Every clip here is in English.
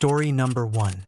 Story number 1.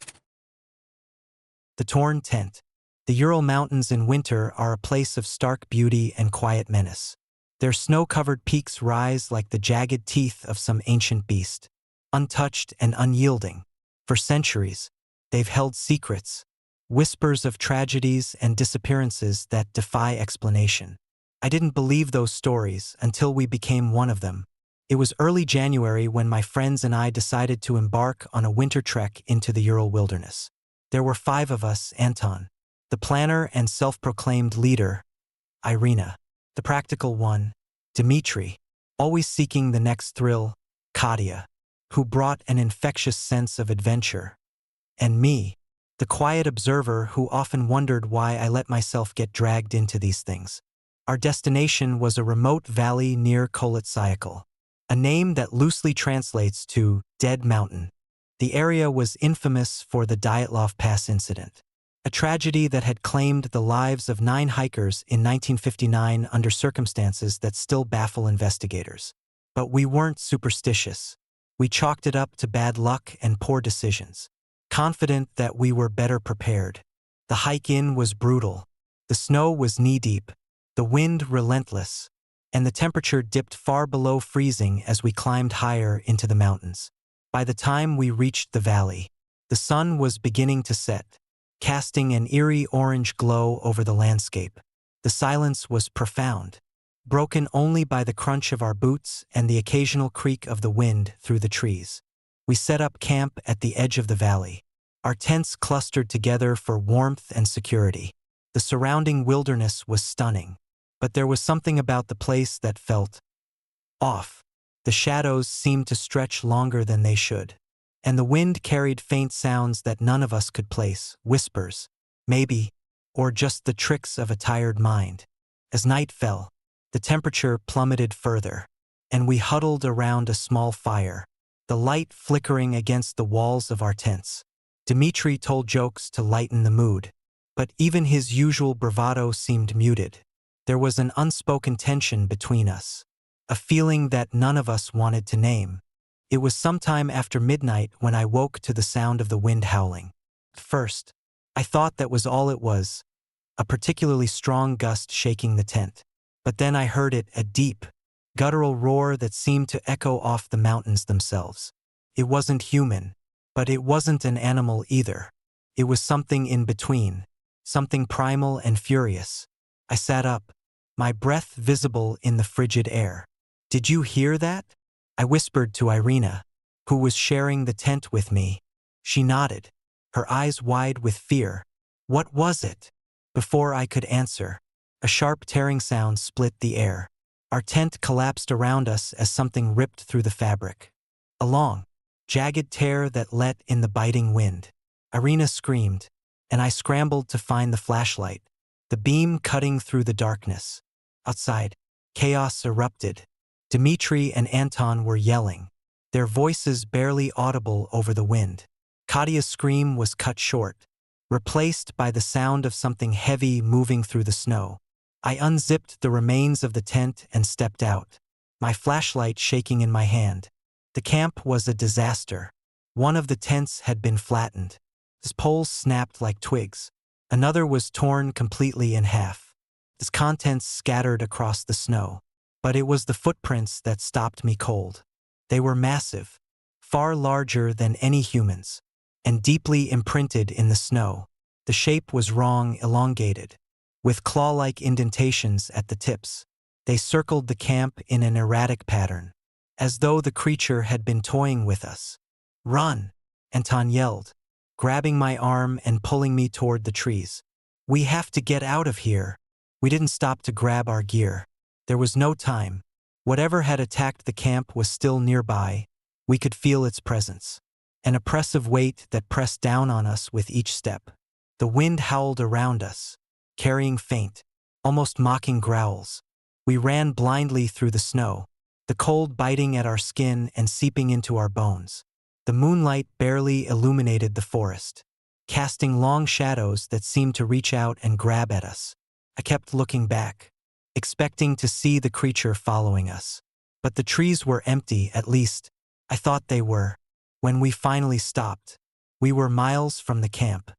The Torn Tent. The Ural Mountains in winter are a place of stark beauty and quiet menace. Their snow-covered peaks rise like the jagged teeth of some ancient beast. Untouched and unyielding, for centuries, they've held secrets, whispers of tragedies and disappearances that defy explanation. I didn't believe those stories until we became one of them. It was early January when my friends and I decided to embark on a winter trek into the Ural wilderness. There were 5 of us: Anton, the planner and self-proclaimed leader; Irina, the practical one; Dmitri, always seeking the next thrill; Katya, who brought an infectious sense of adventure; and me, the quiet observer who often wondered why I let myself get dragged into these things. Our destination was a remote valley near Koletsyakal, a name that loosely translates to Dead Mountain. The area was infamous for the Dyatlov Pass incident, a tragedy that had claimed the lives of 9 hikers in 1959 under circumstances that still baffle investigators. But we weren't superstitious. We chalked it up to bad luck and poor decisions, confident that we were better prepared. The hike in was brutal. The snow was knee-deep, the wind relentless, and the temperature dipped far below freezing as we climbed higher into the mountains. By the time we reached the valley, the sun was beginning to set, casting an eerie orange glow over the landscape. The silence was profound, broken only by the crunch of our boots and the occasional creak of the wind through the trees. We set up camp at the edge of the valley, our tents clustered together for warmth and security. The surrounding wilderness was stunning, but there was something about the place that felt off. The shadows seemed to stretch longer than they should, and the wind carried faint sounds that none of us could place, whispers, maybe, or just the tricks of a tired mind. As night fell, the temperature plummeted further, and we huddled around a small fire, the light flickering against the walls of our tents. Dmitri told jokes to lighten the mood, but even his usual bravado seemed muted. There was an unspoken tension between us, a feeling that none of us wanted to name. It was sometime after midnight when I woke to the sound of the wind howling. At first, I thought that was all it was, a particularly strong gust shaking the tent. But then I heard it, a deep, guttural roar that seemed to echo off the mountains themselves. It wasn't human, but it wasn't an animal either. It was something in between, something primal and furious. I sat up, my breath visible in the frigid air. "Did you hear that?" I whispered to Irina, who was sharing the tent with me. She nodded, her eyes wide with fear. "What was it?" Before I could answer, a sharp tearing sound split the air. Our tent collapsed around us as something ripped through the fabric. A long, jagged tear that let in the biting wind. Irina screamed, and I scrambled to find the flashlight, the beam cutting through the darkness. Outside, chaos erupted. Dmitri and Anton were yelling, their voices barely audible over the wind. Katya's scream was cut short, replaced by the sound of something heavy moving through the snow. I unzipped the remains of the tent and stepped out, my flashlight shaking in my hand. The camp was a disaster. One of the tents had been flattened. Its poles snapped like twigs. Another was torn completely in half, its contents scattered across the snow. But it was the footprints that stopped me cold. They were massive, far larger than any humans, and deeply imprinted in the snow. The shape was wrong, elongated, with claw-like indentations at the tips. They circled the camp in an erratic pattern, as though the creature had been toying with us. "Run!" Anton yelled, grabbing my arm and pulling me toward the trees. "We have to get out of here." We didn't stop to grab our gear. There was no time. Whatever had attacked the camp was still nearby. We could feel its presence, an oppressive weight that pressed down on us with each step. The wind howled around us, carrying faint, almost mocking growls. We ran blindly through the snow, the cold biting at our skin and seeping into our bones. The moonlight barely illuminated the forest, casting long shadows that seemed to reach out and grab at us. I kept looking back, expecting to see the creature following us. But the trees were empty, at least I thought they were. When we finally stopped, We were miles from the camp,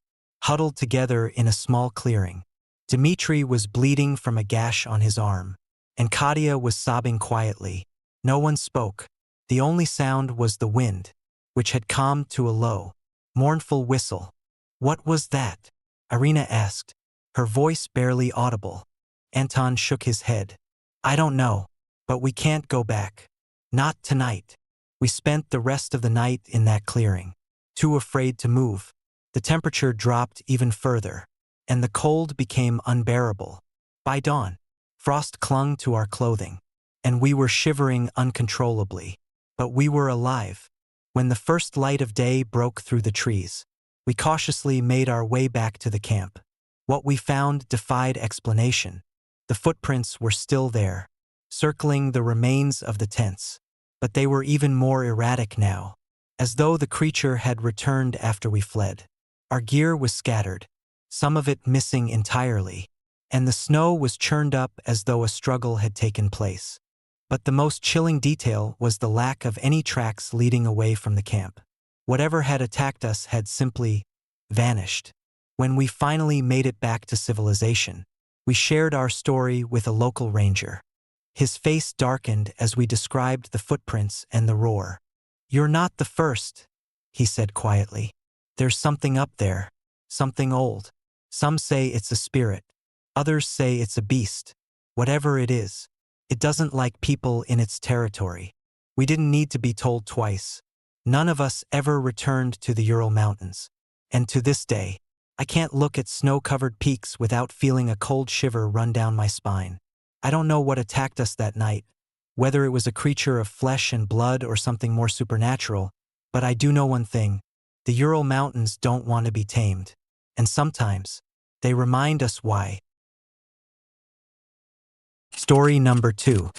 huddled together in a small clearing. Dmitri was bleeding from a gash on his arm, and Katia was sobbing quietly. No one spoke. The only sound was the wind, which had calmed to a low, mournful whistle. "What was that?" Irina asked, her voice barely audible. Anton shook his head. "I don't know, but we can't go back. Not tonight." We spent the rest of the night in that clearing, too afraid to move. The temperature dropped even further, and the cold became unbearable. By dawn, frost clung to our clothing, and we were shivering uncontrollably. But we were alive. When the first light of day broke through the trees, we cautiously made our way back to the camp. What we found defied explanation. The footprints were still there, circling the remains of the tents, but they were even more erratic now, as though the creature had returned after we fled. Our gear was scattered, some of it missing entirely, and the snow was churned up as though a struggle had taken place. But the most chilling detail was the lack of any tracks leading away from the camp. Whatever had attacked us had simply vanished. When we finally made it back to civilization, we shared our story with a local ranger. His face darkened as we described the footprints and the roar. "You're not the first," he said quietly. "There's something up there, something old. Some say it's a spirit. Others say it's a beast. Whatever it is, it doesn't like people in its territory." We didn't need to be told twice. None of us ever returned to the Ural Mountains. And to this day, I can't look at snow-covered peaks without feeling a cold shiver run down my spine. I don't know what attacked us that night, whether it was a creature of flesh and blood or something more supernatural, but I do know one thing: the Ural Mountains don't want to be tamed. And sometimes, they remind us why. Story number 2.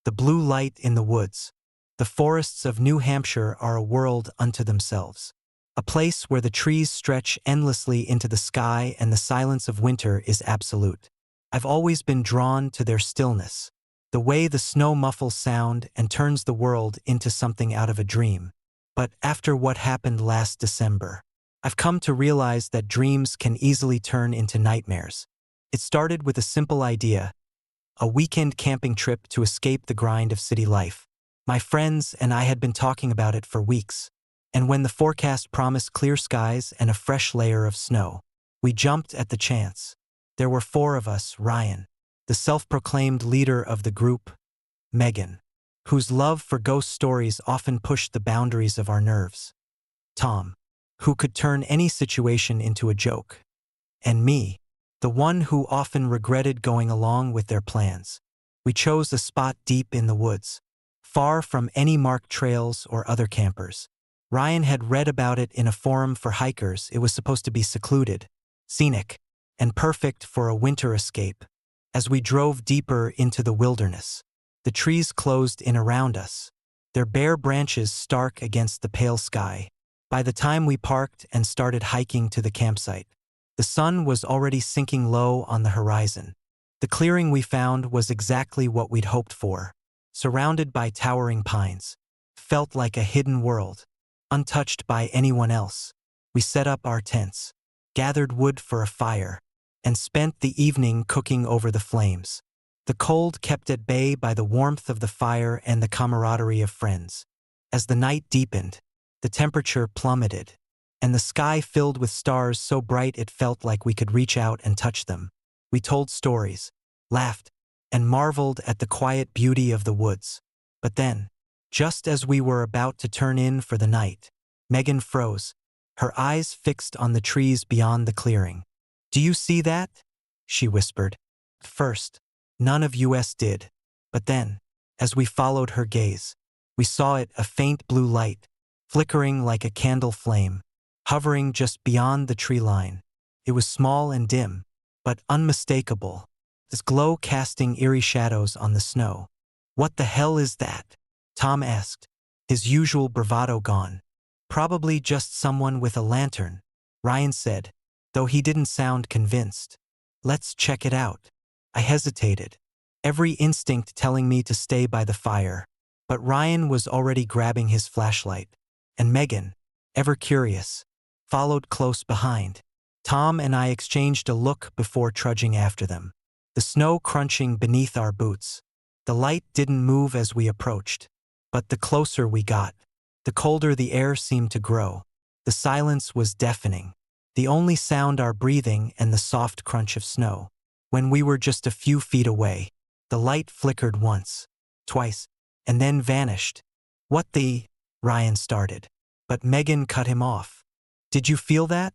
The blue light in the woods. The forests of New Hampshire are a world unto themselves. A place where the trees stretch endlessly into the sky and the silence of winter is absolute. I've always been drawn to their stillness, the way the snow muffles sound and turns the world into something out of a dream. But after what happened last December, I've come to realize that dreams can easily turn into nightmares. It started with a simple idea: a weekend camping trip to escape the grind of city life. My friends and I had been talking about it for weeks, and when the forecast promised clear skies and a fresh layer of snow, we jumped at the chance. There were 4 of us: Ryan, the self-proclaimed leader of the group; Megan, whose love for ghost stories often pushed the boundaries of our nerves; Tom, who could turn any situation into a joke; and me, the one who often regretted going along with their plans. We chose a spot deep in the woods, far from any marked trails or other campers. Ryan had read about it in a forum for hikers. It was supposed to be secluded, scenic, and perfect for a winter escape. As we drove deeper into the wilderness, the trees closed in around us, their bare branches stark against the pale sky. By the time we parked and started hiking to the campsite, the sun was already sinking low on the horizon. The clearing we found was exactly what we'd hoped for. Surrounded by towering pines, felt like a hidden world, untouched by anyone else. We set up our tents, gathered wood for a fire, and spent the evening cooking over the flames. The cold kept at bay by the warmth of the fire and the camaraderie of friends. As the night deepened, the temperature plummeted, and the sky filled with stars so bright it felt like we could reach out and touch them. We told stories, laughed, and marveled at the quiet beauty of the woods. But then, just as we were about to turn in for the night, Megan froze, her eyes fixed on the trees beyond the clearing. "Do you see that?" she whispered. At first, none of us did. But then, as we followed her gaze, we saw it, a faint blue light, flickering like a candle flame, hovering just beyond the tree line. It was small and dim, but unmistakable, this glow casting eerie shadows on the snow. "What the hell is that?" Tom asked, his usual bravado gone. "Probably just someone with a lantern," Ryan said, though he didn't sound convinced. "Let's check it out." I hesitated, every instinct telling me to stay by the fire, but Ryan was already grabbing his flashlight. and Megan, ever curious, followed close behind. Tom and I exchanged a look before trudging after them, the snow crunching beneath our boots. The light didn't move as we approached, but the closer we got, the colder the air seemed to grow. The silence was deafening, the only sound our breathing and the soft crunch of snow. When we were just a few feet away, the light flickered once, twice, and then vanished. "What the?" Ryan started, but Megan cut him off. "Did you feel that?"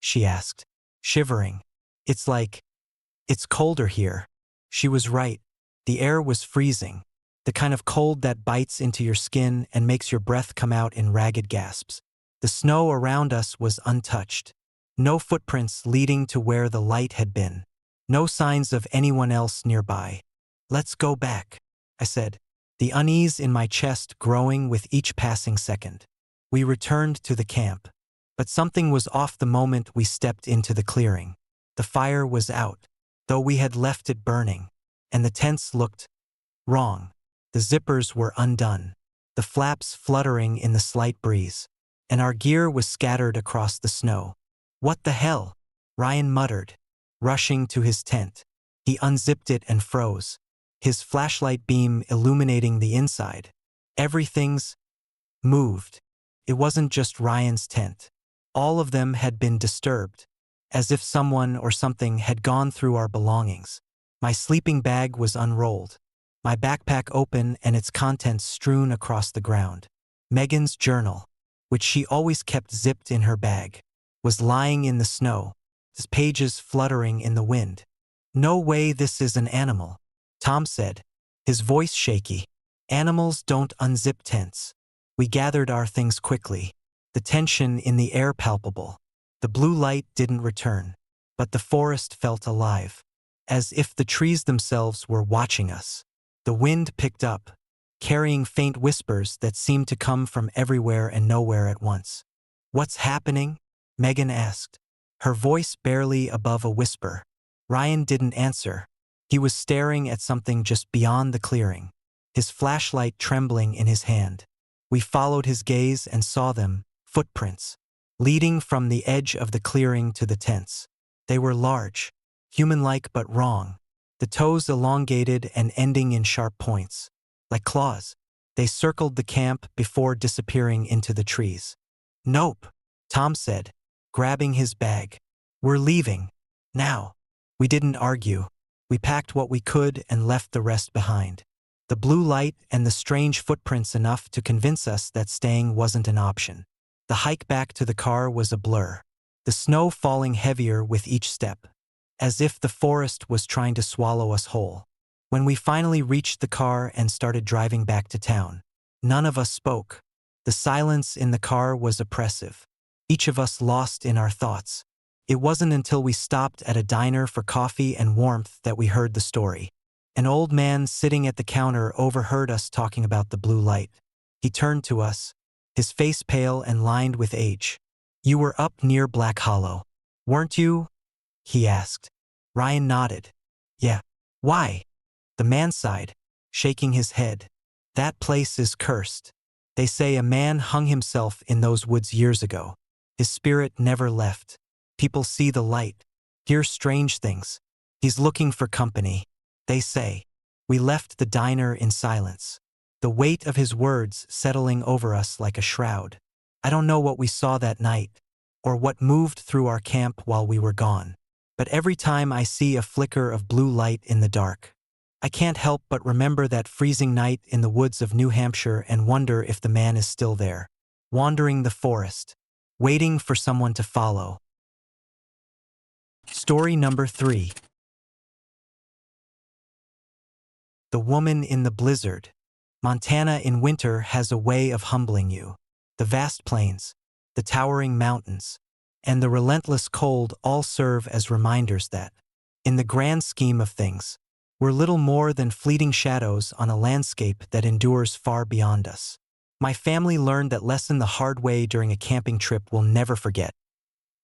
she asked, shivering. It's colder here." She was right. The air was freezing, the kind of cold that bites into your skin and makes your breath come out in ragged gasps. The snow around us was untouched. No footprints leading to where the light had been. No signs of anyone else nearby. "Let's go back," I said, the unease in my chest growing with each passing second. We returned to the camp, but something was off the moment we stepped into the clearing. The fire was out, though we had left it burning, and the tents looked wrong. The zippers were undone, the flaps fluttering in the slight breeze, and our gear was scattered across the snow. "What the hell?" Ryan muttered, rushing to his tent. He unzipped it and froze, his flashlight beam illuminating the inside. Everything's moved. It wasn't just Ryan's tent. All of them had been disturbed, as if someone or something had gone through our belongings. My sleeping bag was unrolled, my backpack open and its contents strewn across the ground. Megan's journal, which she always kept zipped in her bag, was lying in the snow, its pages fluttering in the wind. "No way this is an animal," Tom said, his voice shaky. "Animals don't unzip tents." We gathered our things quickly, the tension in the air palpable. The blue light didn't return, but the forest felt alive, as if the trees themselves were watching us. The wind picked up, carrying faint whispers that seemed to come from everywhere and nowhere at once. "What's happening?" Megan asked, her voice barely above a whisper. Ryan didn't answer. He was staring at something just beyond the clearing, his flashlight trembling in his hand. We followed his gaze and saw them, footprints, leading from the edge of the clearing to the tents. They were large, human-like but wrong, the toes elongated and ending in sharp points, like claws. They circled the camp before disappearing into the trees. "Nope," Tom said, grabbing his bag. "We're leaving. Now." We didn't argue. We packed what we could and left the rest behind. The blue light and the strange footprints enough to convince us that staying wasn't an option. The hike back to the car was a blur, the snow falling heavier with each step, as if the forest was trying to swallow us whole. When we finally reached the car and started driving back to town, none of us spoke. The silence in the car was oppressive, each of us lost in our thoughts. It wasn't until we stopped at a diner for coffee and warmth that we heard the story. An old man sitting at the counter overheard us talking about the blue light. He turned to us, his face pale and lined with age. "You were up near Black Hollow, weren't you?" he asked. Ryan nodded. "Yeah." "Why?" The man sighed, shaking his head. "That place is cursed. They say a man hung himself in those woods years ago. His spirit never left. People see the light, hear strange things. He's looking for company, they say." We left the diner in silence, the weight of his words settling over us like a shroud. I don't know what we saw that night, or what moved through our camp while we were gone, but every time I see a flicker of blue light in the dark, I can't help but remember that freezing night in the woods of New Hampshire and wonder if the man is still there, wandering the forest, waiting for someone to follow. Story number 3. The Woman in the Blizzard. Montana in winter has a way of humbling you. The vast plains, the towering mountains, and the relentless cold all serve as reminders that, in the grand scheme of things, we're little more than fleeting shadows on a landscape that endures far beyond us. My family learned that lesson the hard way during a camping trip we'll never forget.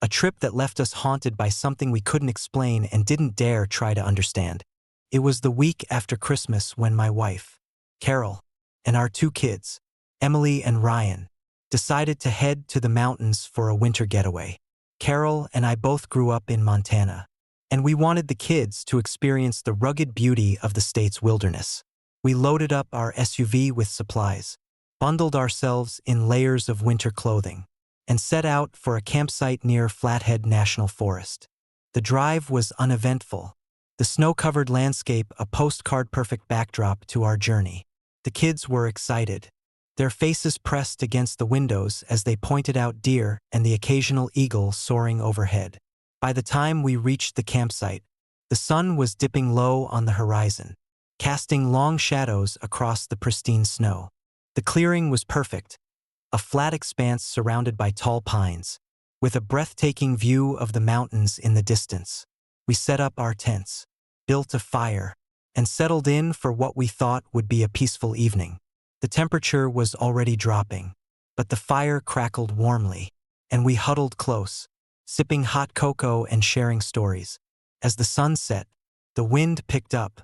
A trip that left us haunted by something we couldn't explain and didn't dare try to understand. It was the week after Christmas when my wife, Carol, and our 2 kids, Emily and Ryan, decided to head to the mountains for a winter getaway. Carol and I both grew up in Montana, and we wanted the kids to experience the rugged beauty of the state's wilderness. We loaded up our SUV with supplies, bundled ourselves in layers of winter clothing, and set out for a campsite near Flathead National Forest. The drive was uneventful, the snow-covered landscape a postcard-perfect backdrop to our journey. The kids were excited, their faces pressed against the windows as they pointed out deer and the occasional eagle soaring overhead. By the time we reached the campsite, the sun was dipping low on the horizon, casting long shadows across the pristine snow. The clearing was perfect, a flat expanse surrounded by tall pines, with a breathtaking view of the mountains in the distance. We set up our tents, built a fire, and settled in for what we thought would be a peaceful evening. The temperature was already dropping, but the fire crackled warmly, and we huddled close, sipping hot cocoa and sharing stories. As the sun set, the wind picked up,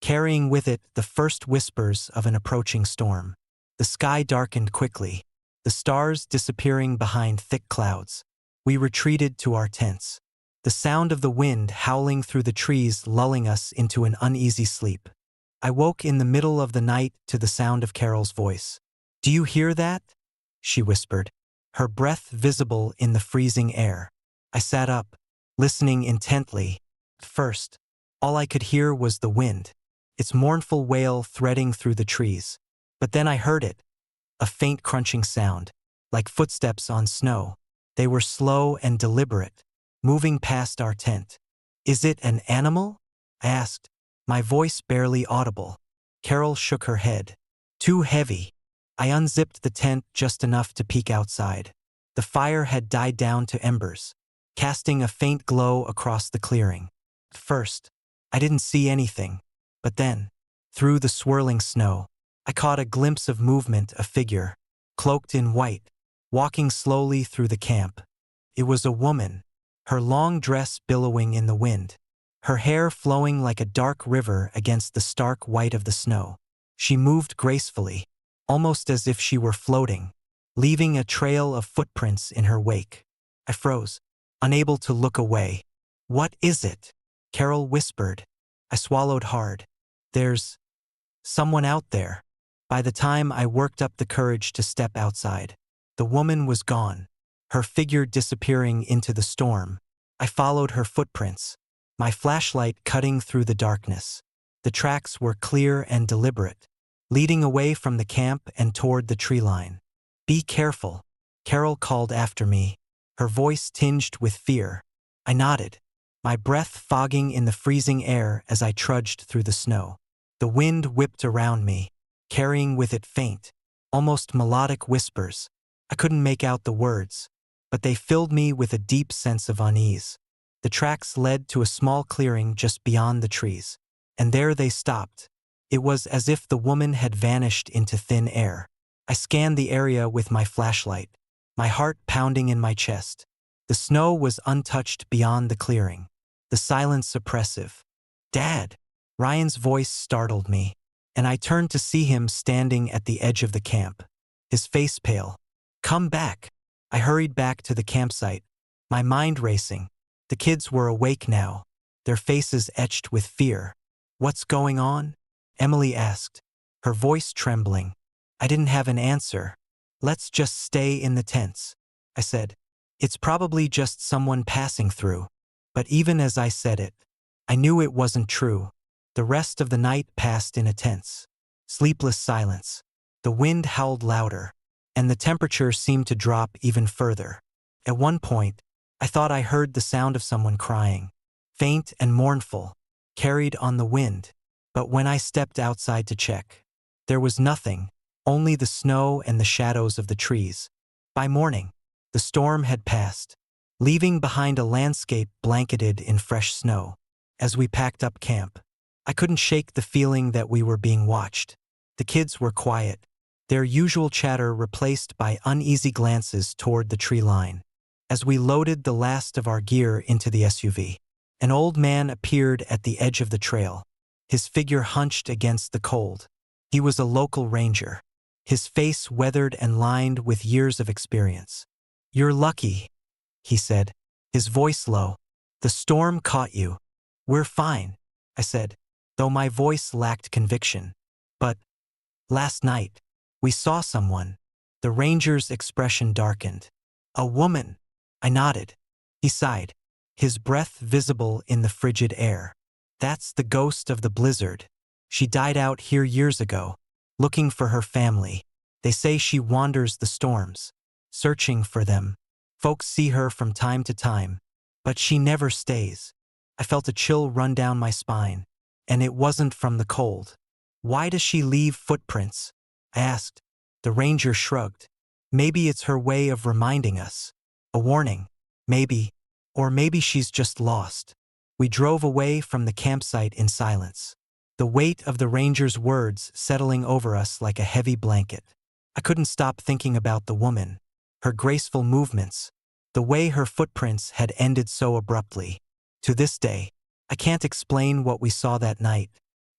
carrying with it the first whispers of an approaching storm. The sky darkened quickly, the stars disappearing behind thick clouds. We retreated to our tents, the sound of the wind howling through the trees lulling us into an uneasy sleep. I woke in the middle of the night to the sound of Carol's voice. "Do you hear that?" she whispered, her breath visible in the freezing air. I sat up, listening intently. At first, all I could hear was the wind, its mournful wail threading through the trees. But then I heard it, a faint crunching sound, like footsteps on snow. They were slow and deliberate, moving past our tent. "Is it an animal?" I asked, my voice barely audible. Carol shook her head. "Too heavy." I unzipped the tent just enough to peek outside. The fire had died down to embers, casting a faint glow across the clearing. At first, I didn't see anything, but then, through the swirling snow, I caught a glimpse of movement, a figure, cloaked in white, walking slowly through the camp. It was a woman, her long dress billowing in the wind, her hair flowing like a dark river against the stark white of the snow. She moved gracefully, almost as if she were floating, leaving a trail of footprints in her wake. I froze, unable to look away. "What is it?" Carol whispered. I swallowed hard. "There's someone out there." By the time I worked up the courage to step outside, the woman was gone, her figure disappearing into the storm. I followed her footprints, my flashlight cutting through the darkness. The tracks were clear and deliberate, leading away from the camp and toward the tree line. "Be careful," Carol called after me, her voice tinged with fear. I nodded, my breath fogging in the freezing air as I trudged through the snow. The wind whipped around me, carrying with it faint, almost melodic whispers. I couldn't make out the words, but they filled me with a deep sense of unease. The tracks led to a small clearing just beyond the trees, and there they stopped. It was as if the woman had vanished into thin air. I scanned the area with my flashlight, my heart pounding in my chest. The snow was untouched beyond the clearing, the silence oppressive. "Dad!" Ryan's voice startled me, and I turned to see him standing at the edge of the camp, his face pale. "Come back." I hurried back to the campsite, my mind racing. The kids were awake now, their faces etched with fear. "What's going on?" Emily asked, her voice trembling. I didn't have an answer. "Let's just stay in the tents," I said. "It's probably just someone passing through." But even as I said it, I knew it wasn't true. The rest of the night passed in a tense, sleepless silence. The wind howled louder, and the temperature seemed to drop even further. At one point, I thought I heard the sound of someone crying, faint and mournful, carried on the wind. But when I stepped outside to check, there was nothing, only the snow and the shadows of the trees. By morning, the storm had passed, leaving behind a landscape blanketed in fresh snow. As we packed up camp, I couldn't shake the feeling that we were being watched. The kids were quiet, their usual chatter replaced by uneasy glances toward the tree line. As we loaded the last of our gear into the SUV, an old man appeared at the edge of the trail, his figure hunched against the cold. He was a local ranger, his face weathered and lined with years of experience. "You're lucky," he said, his voice low. "The storm caught you." "We're fine," I said, though my voice lacked conviction. "But last night, we saw someone." The ranger's expression darkened. "A woman." I nodded. He sighed, his breath visible in the frigid air. "That's the ghost of the blizzard. She died out here years ago, looking for her family. They say she wanders the storms, searching for them. Folks see her from time to time, but she never stays." I felt a chill run down my spine, and it wasn't from the cold. "Why does she leave footprints?" I asked. The ranger shrugged. "Maybe it's her way of reminding us. A warning. Maybe. Or maybe she's just lost." We drove away from the campsite in silence, the weight of the ranger's words settling over us like a heavy blanket. I couldn't stop thinking about the woman, her graceful movements, the way her footprints had ended so abruptly. To this day, I can't explain what we saw that night.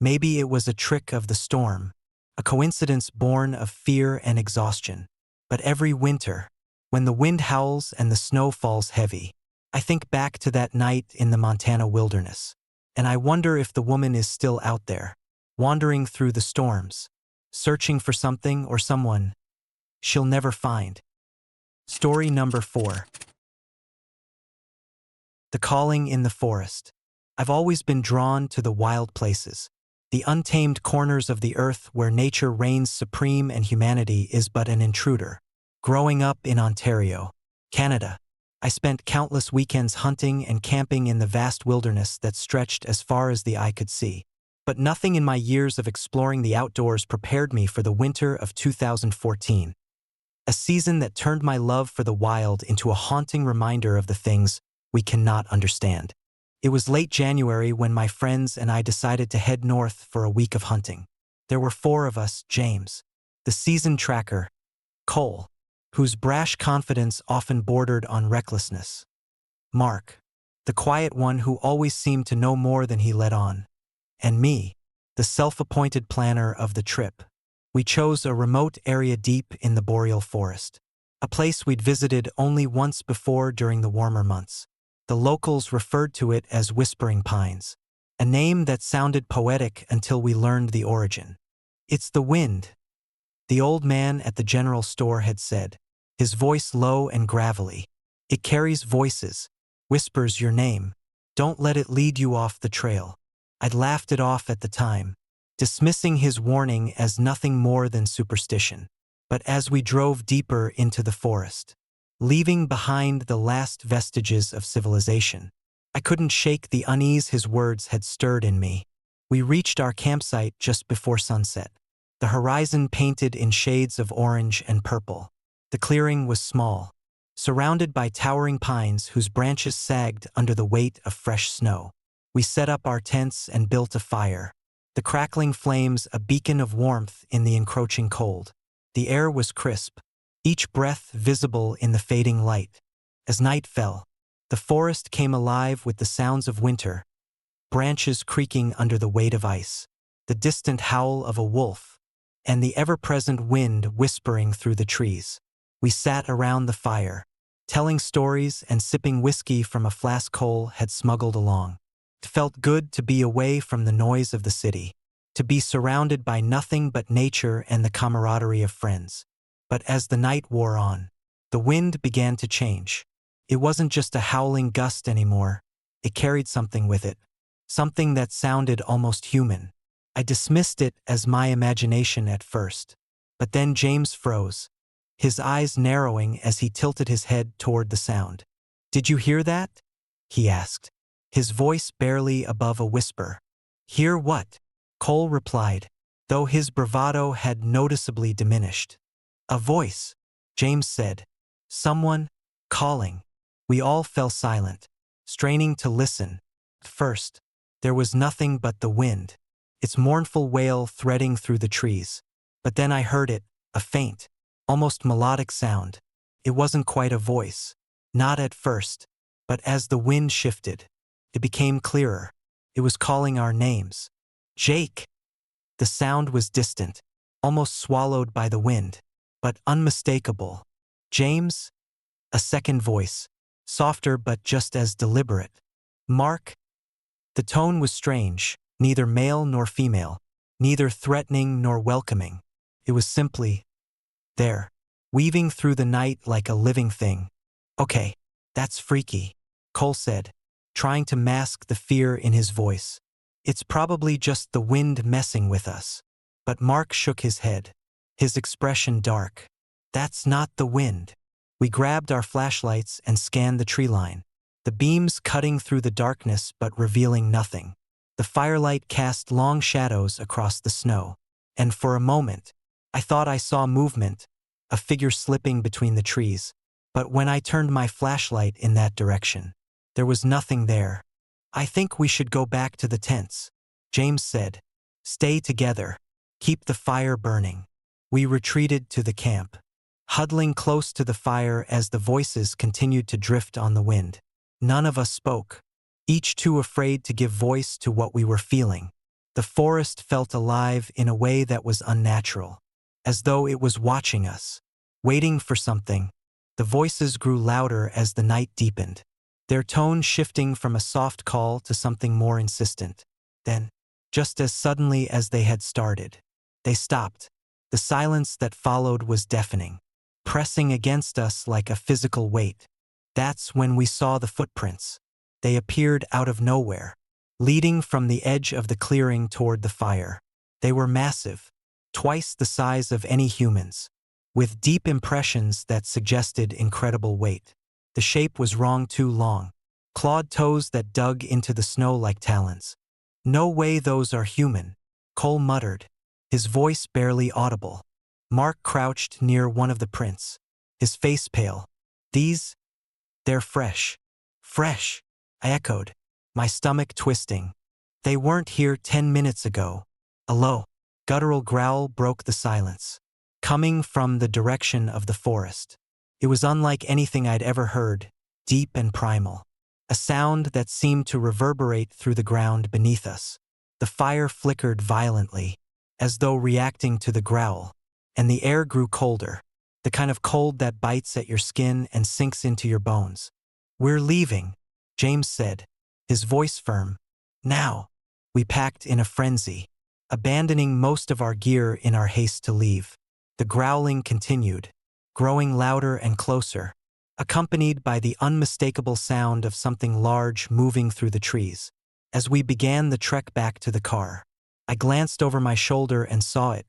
Maybe it was a trick of the storm, a coincidence born of fear and exhaustion. But every winter, when the wind howls and the snow falls heavy, I think back to that night in the Montana wilderness, and I wonder if the woman is still out there, wandering through the storms, searching for something or someone she'll never find. Story number 4. The Calling in the Forest. I've always been drawn to the wild places, the untamed corners of the earth where nature reigns supreme and humanity is but an intruder. Growing up in Ontario, Canada, I spent countless weekends hunting and camping in the vast wilderness that stretched as far as the eye could see. But nothing in my years of exploring the outdoors prepared me for the winter of 2014, a season that turned my love for the wild into a haunting reminder of the things we cannot understand. It was late January when my friends and I decided to head north for a week of hunting. There were 4 of us: James, the seasoned tracker; Cole, whose brash confidence often bordered on recklessness; Mark, the quiet one who always seemed to know more than he let on; and me, the self-appointed planner of the trip. We chose a remote area deep in the boreal forest, a place we'd visited only once before during the warmer months. The locals referred to it as Whispering Pines, a name that sounded poetic until we learned the origin. "It's the wind," the old man at the general store had said, his voice low and gravelly. "It carries voices, whispers your name. Don't let it lead you off the trail." I'd laughed it off at the time, dismissing his warning as nothing more than superstition. But as we drove deeper into the forest, leaving behind the last vestiges of civilization, I couldn't shake the unease his words had stirred in me. We reached our campsite just before sunset, the horizon painted in shades of orange and purple. The clearing was small, surrounded by towering pines whose branches sagged under the weight of fresh snow. We set up our tents and built a fire, the crackling flames a beacon of warmth in the encroaching cold. The air was crisp, each breath visible in the fading light. As night fell, the forest came alive with the sounds of winter, branches creaking under the weight of ice, the distant howl of a wolf, and the ever-present wind whispering through the trees. We sat around the fire, telling stories and sipping whiskey from a flask Cole had smuggled along. It felt good to be away from the noise of the city, to be surrounded by nothing but nature and the camaraderie of friends. But as the night wore on, the wind began to change. It wasn't just a howling gust anymore. It carried something with it, something that sounded almost human. I dismissed it as my imagination at first. But then James froze, his eyes narrowing as he tilted his head toward the sound. "Did you hear that?" he asked, his voice barely above a whisper. "Hear what?" Cole replied, though his bravado had noticeably diminished. "A voice," James said. "Someone calling." We all fell silent, straining to listen. At first, there was nothing but the wind, its mournful wail threading through the trees. But then I heard it, a faint, almost melodic sound. It wasn't quite a voice, not at first, but as the wind shifted, it became clearer. It was calling our names. "Jake!" The sound was distant, almost swallowed by the wind, but unmistakable. James? A second voice, softer but just as deliberate. Mark? The tone was strange, neither male nor female, neither threatening nor welcoming. It was simply there, weaving through the night like a living thing. Okay, that's freaky, Cole said, trying to mask the fear in his voice. It's probably just the wind messing with us. But Mark shook his head, his expression dark. That's not the wind. We grabbed our flashlights and scanned the tree line, the beams cutting through the darkness but revealing nothing. The firelight cast long shadows across the snow, and for a moment, I thought I saw movement, a figure slipping between the trees. But when I turned my flashlight in that direction, there was nothing there. I think we should go back to the tents, James said. Stay together. Keep the fire burning. We retreated to the camp, huddling close to the fire as the voices continued to drift on the wind. None of us spoke, each too afraid to give voice to what we were feeling. The forest felt alive in a way that was unnatural, as though it was watching us, waiting for something. The voices grew louder as the night deepened, their tone shifting from a soft call to something more insistent. Then, just as suddenly as they had started, they stopped. The silence that followed was deafening, pressing against us like a physical weight. That's when we saw the footprints. They appeared out of nowhere, leading from the edge of the clearing toward the fire. They were massive, twice the size of any humans, with deep impressions that suggested incredible weight. The shape was wrong, too long, clawed toes that dug into the snow like talons. No way those are human, Cole muttered, his voice barely audible. Mark crouched near one of the prints, his face pale. They're fresh. Fresh, I echoed, my stomach twisting. They weren't here 10 minutes ago. A low, guttural growl broke the silence, coming from the direction of the forest. It was unlike anything I'd ever heard, deep and primal, a sound that seemed to reverberate through the ground beneath us. The fire flickered violently, as though reacting to the growl, and the air grew colder, the kind of cold that bites at your skin and sinks into your bones. We're leaving, James said, his voice firm. Now. We packed in a frenzy, abandoning most of our gear in our haste to leave. The growling continued, growing louder and closer, accompanied by the unmistakable sound of something large moving through the trees. As we began the trek back to the car, I glanced over my shoulder and saw it,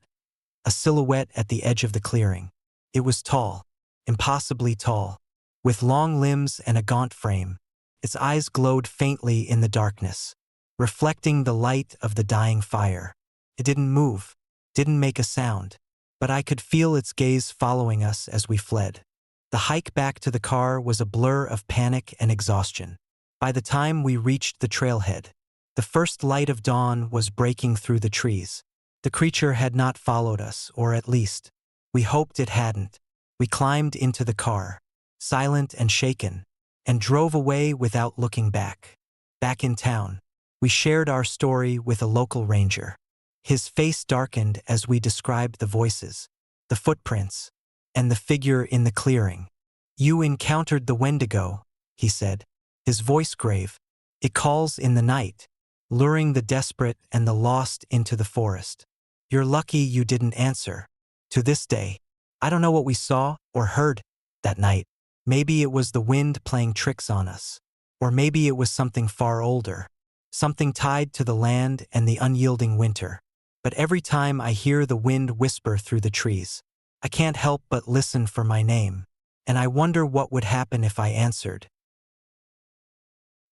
a silhouette at the edge of the clearing. It was tall, impossibly tall, with long limbs and a gaunt frame. Its eyes glowed faintly in the darkness, reflecting the light of the dying fire. It didn't move, didn't make a sound, but I could feel its gaze following us as we fled. The hike back to the car was a blur of panic and exhaustion. By the time we reached the trailhead, the first light of dawn was breaking through the trees. The creature had not followed us, or at least, we hoped it hadn't. We climbed into the car, silent and shaken, and drove away without looking back. Back in town, we shared our story with a local ranger. His face darkened as we described the voices, the footprints, and the figure in the clearing. You encountered the Wendigo, he said, his voice grave. It calls in the night, luring the desperate and the lost into the forest. You're lucky you didn't answer. To this day, I don't know what we saw or heard that night. Maybe it was the wind playing tricks on us, or maybe it was something far older, something tied to the land and the unyielding winter. But every time I hear the wind whisper through the trees, I can't help but listen for my name, and I wonder what would happen if I answered.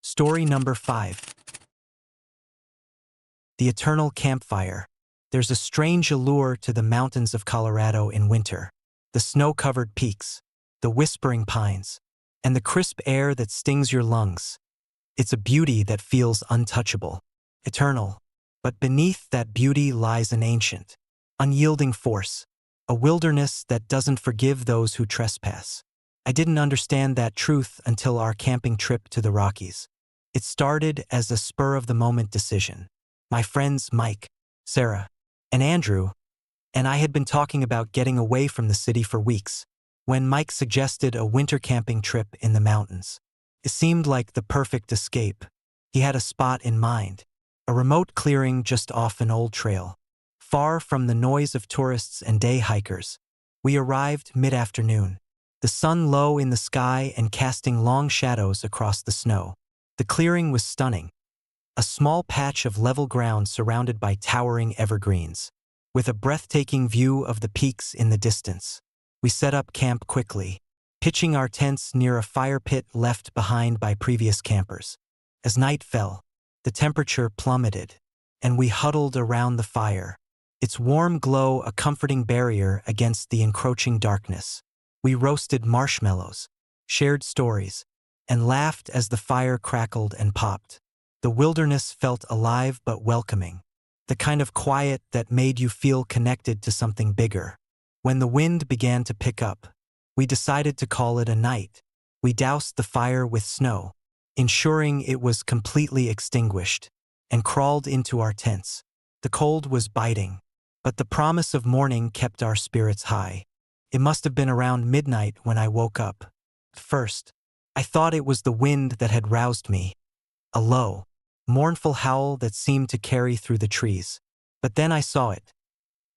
Story number 5. The Eternal Campfire. There's a strange allure to the mountains of Colorado in winter. The snow-covered peaks, the whispering pines, and the crisp air that stings your lungs. It's a beauty that feels untouchable, eternal. But beneath that beauty lies an ancient, unyielding force, a wilderness that doesn't forgive those who trespass. I didn't understand that truth until our camping trip to the Rockies. It started as a spur-of-the-moment decision. My friends Mike, Sarah, and Andrew and I had been talking about getting away from the city for weeks, when Mike suggested a winter camping trip in the mountains. It seemed like the perfect escape. He had a spot in mind, a remote clearing just off an old trail, far from the noise of tourists and day hikers. We arrived mid-afternoon, the sun low in the sky and casting long shadows across the snow. The clearing was stunning, a small patch of level ground surrounded by towering evergreens, with a breathtaking view of the peaks in the distance. We set up camp quickly, pitching our tents near a fire pit left behind by previous campers. As night fell, the temperature plummeted, and we huddled around the fire, its warm glow a comforting barrier against the encroaching darkness. We roasted marshmallows, shared stories, and laughed as the fire crackled and popped. The wilderness felt alive but welcoming, the kind of quiet that made you feel connected to something bigger. When the wind began to pick up, we decided to call it a night. We doused the fire with snow, ensuring it was completely extinguished, and crawled into our tents. The cold was biting, but the promise of morning kept our spirits high. It must have been around midnight when I woke up. At first, I thought it was the wind that had roused me, a low, mournful howl that seemed to carry through the trees. But then I saw it,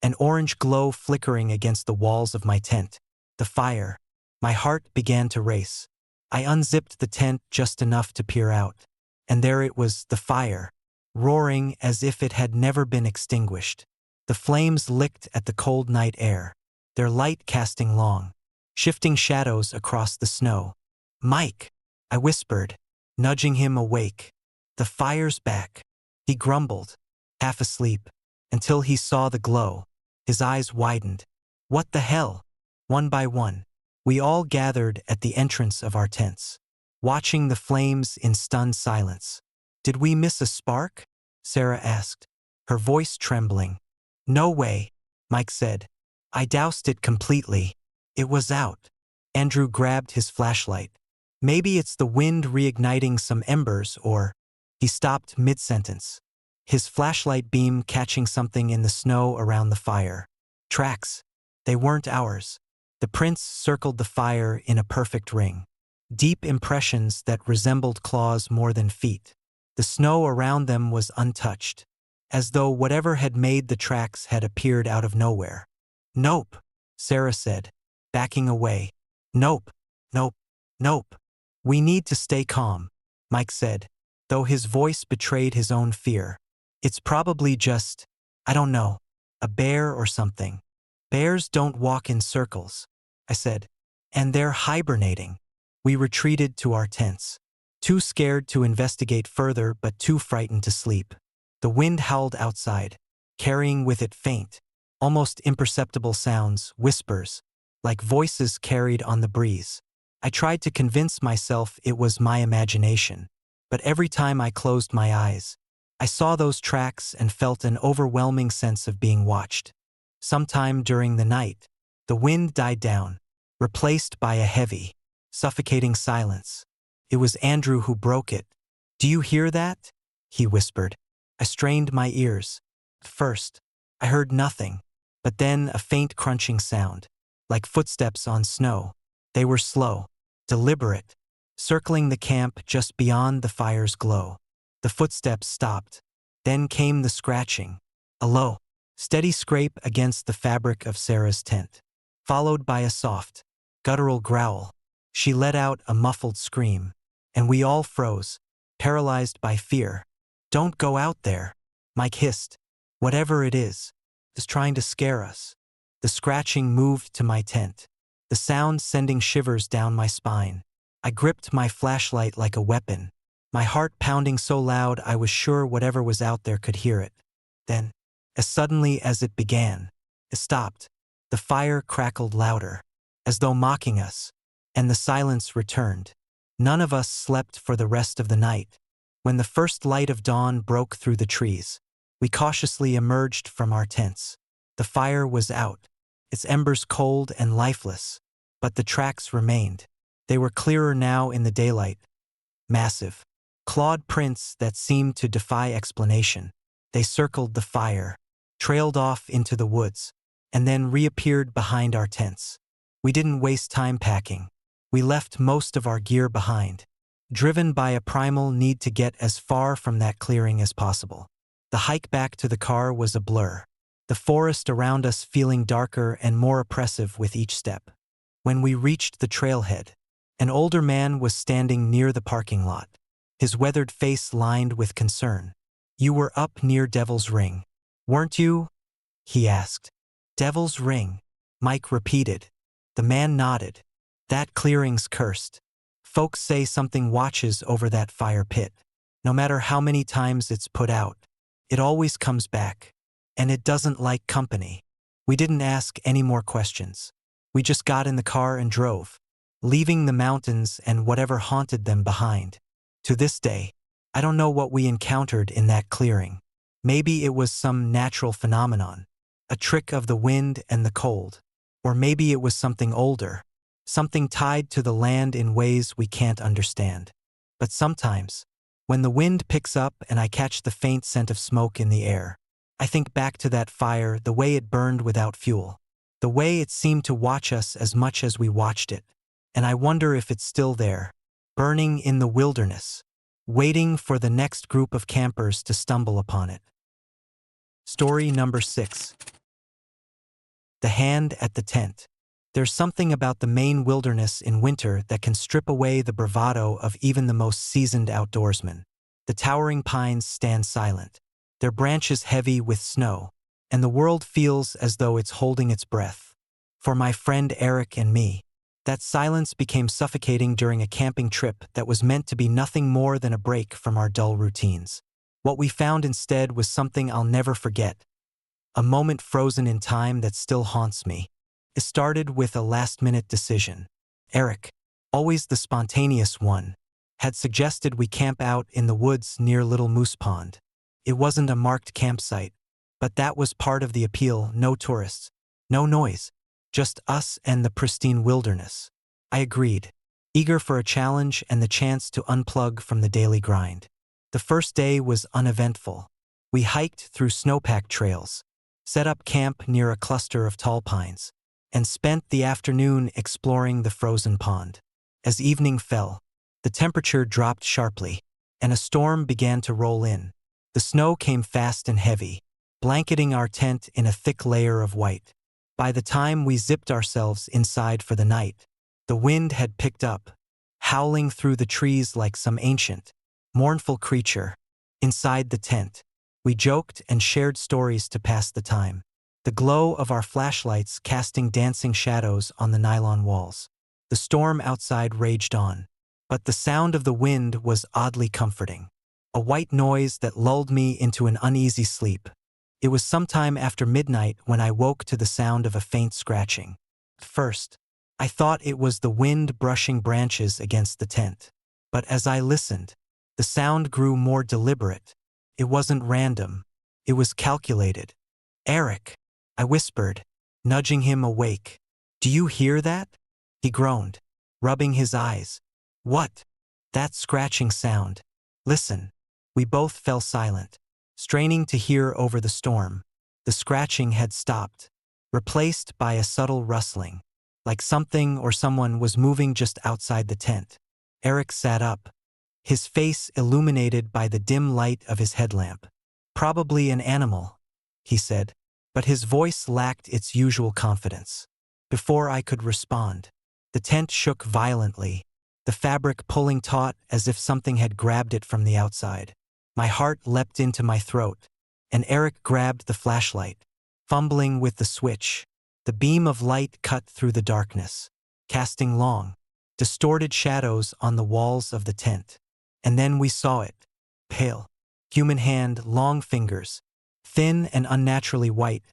an orange glow flickering against the walls of my tent. The fire. My heart began to race. I unzipped the tent just enough to peer out, and there it was, the fire, roaring as if it had never been extinguished. The flames licked at the cold night air, their light casting long, shifting shadows across the snow. "Mike," I whispered, nudging him awake. "The fire's back." He grumbled, half asleep, until he saw the glow. His eyes widened. "What the hell?" One by one, we all gathered at the entrance of our tents, watching the flames in stunned silence. "Did we miss a spark?" Sarah asked, her voice trembling. "No way," Mike said. "I doused it completely. It was out." Andrew grabbed his flashlight. "Maybe it's the wind reigniting some embers, or—" He stopped mid-sentence, his flashlight beam catching something in the snow around the fire. Tracks. They weren't ours. The prints circled the fire in a perfect ring, deep impressions that resembled claws more than feet. The snow around them was untouched, as though whatever had made the tracks had appeared out of nowhere. "Nope," Sarah said, backing away. "Nope, nope, nope. We need to stay calm," Mike said, though his voice betrayed his own fear. "It's probably just, I don't know, a bear or something." "Bears don't walk in circles," I said, "and they're hibernating." We retreated to our tents, too scared to investigate further but too frightened to sleep. The wind howled outside, carrying with it faint, almost imperceptible sounds, whispers, like voices carried on the breeze. I tried to convince myself it was my imagination, but every time I closed my eyes, I saw those tracks and felt an overwhelming sense of being watched. Sometime during the night, the wind died down, replaced by a heavy, suffocating silence. It was Andrew who broke it. "Do you hear that?" he whispered. I strained my ears. At first, I heard nothing, but then a faint crunching sound, like footsteps on snow. They were slow, deliberate, circling the camp just beyond the fire's glow. The footsteps stopped. Then came the scratching, a low, steady scrape against the fabric of Sarah's tent, followed by a soft, guttural growl. She let out a muffled scream, and we all froze, paralyzed by fear. "Don't go out there," Mike hissed. "Whatever it is trying to scare us." The scratching moved to my tent, the sound sending shivers down my spine. I gripped my flashlight like a weapon, my heart pounding so loud I was sure whatever was out there could hear it. Then, as suddenly as it began, it stopped. The fire crackled louder, as though mocking us, and the silence returned. None of us slept for the rest of the night. When the first light of dawn broke through the trees, we cautiously emerged from our tents. The fire was out, its embers cold and lifeless, but the tracks remained. They were clearer now in the daylight, massive, clawed prints that seemed to defy explanation. They circled the fire, trailed off into the woods, and then reappeared behind our tents. We didn't waste time packing. We left most of our gear behind, driven by a primal need to get as far from that clearing as possible. The hike back to the car was a blur, the forest around us feeling darker and more oppressive with each step. When we reached the trailhead, an older man was standing near the parking lot, his weathered face lined with concern. "You were up near Devil's Ring, weren't you?" he asked. "Devil's Ring," Mike repeated. The man nodded. "That clearing's cursed. Folks say something watches over that fire pit. No matter how many times it's put out, it always comes back. And it doesn't like company." We didn't ask any more questions. We just got in the car and drove, leaving the mountains and whatever haunted them behind. To this day, I don't know what we encountered in that clearing. Maybe it was some natural phenomenon, a trick of the wind and the cold. Or maybe it was something older, something tied to the land in ways we can't understand. But sometimes, when the wind picks up and I catch the faint scent of smoke in the air, I think back to that fire, the way it burned without fuel, the way it seemed to watch us as much as we watched it. And I wonder if it's still there, burning in the wilderness, waiting for the next group of campers to stumble upon it. Story number 6. The Hand at the Tent. There's something about the Maine wilderness in winter that can strip away the bravado of even the most seasoned outdoorsman. The towering pines stand silent, their branches heavy with snow, and the world feels as though it's holding its breath. For my friend Eric and me, that silence became suffocating during a camping trip that was meant to be nothing more than a break from our dull routines. What we found instead was something I'll never forget, a moment frozen in time that still haunts me. It started with a last-minute decision. Eric, always the spontaneous one, had suggested we camp out in the woods near Little Moose Pond. It wasn't a marked campsite, but that was part of the appeal. No tourists, no noise, just us and the pristine wilderness. I agreed, eager for a challenge and the chance to unplug from the daily grind. The first day was uneventful. We hiked through snowpacked trails, set up camp near a cluster of tall pines, and spent the afternoon exploring the frozen pond. As evening fell, the temperature dropped sharply, and a storm began to roll in. The snow came fast and heavy, blanketing our tent in a thick layer of white. By the time we zipped ourselves inside for the night, the wind had picked up, howling through the trees like some ancient, mournful creature. Inside the tent, we joked and shared stories to pass the time, the glow of our flashlights casting dancing shadows on the nylon walls. The storm outside raged on, but the sound of the wind was oddly comforting, a white noise that lulled me into an uneasy sleep. It was sometime after midnight when I woke to the sound of a faint scratching. At first, I thought it was the wind brushing branches against the tent. But as I listened, the sound grew more deliberate. It wasn't random. It was calculated. "Eric," I whispered, nudging him awake. "Do you hear that?" He groaned, rubbing his eyes. "What?" "That scratching sound. Listen." We both fell silent, straining to hear over the storm. The scratching had stopped, replaced by a subtle rustling, like something or someone was moving just outside the tent. Eric sat up, his face illuminated by the dim light of his headlamp. "Probably an animal," he said, but his voice lacked its usual confidence. Before I could respond, the tent shook violently, the fabric pulling taut as if something had grabbed it from the outside. My heart leapt into my throat, and Eric grabbed the flashlight, fumbling with the switch. The beam of light cut through the darkness, casting long, distorted shadows on the walls of the tent. And then we saw it. Pale, human hand, long fingers, thin and unnaturally white,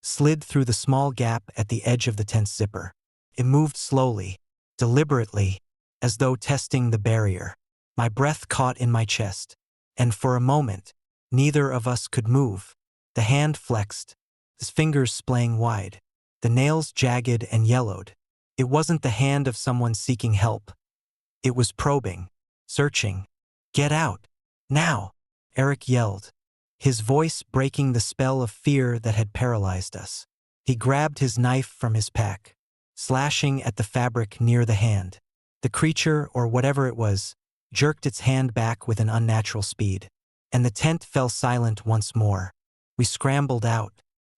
slid through the small gap at the edge of the tent's zipper. It moved slowly, deliberately, as though testing the barrier. My breath caught in my chest, and for a moment, neither of us could move. The hand flexed, his fingers splaying wide, the nails jagged and yellowed. It wasn't the hand of someone seeking help. It was probing, searching. "Get out! Now!" Eric yelled, his voice breaking the spell of fear that had paralyzed us. He grabbed his knife from his pack, slashing at the fabric near the hand. The creature, or whatever it was, jerked its hand back with an unnatural speed, and the tent fell silent once more. We scrambled out,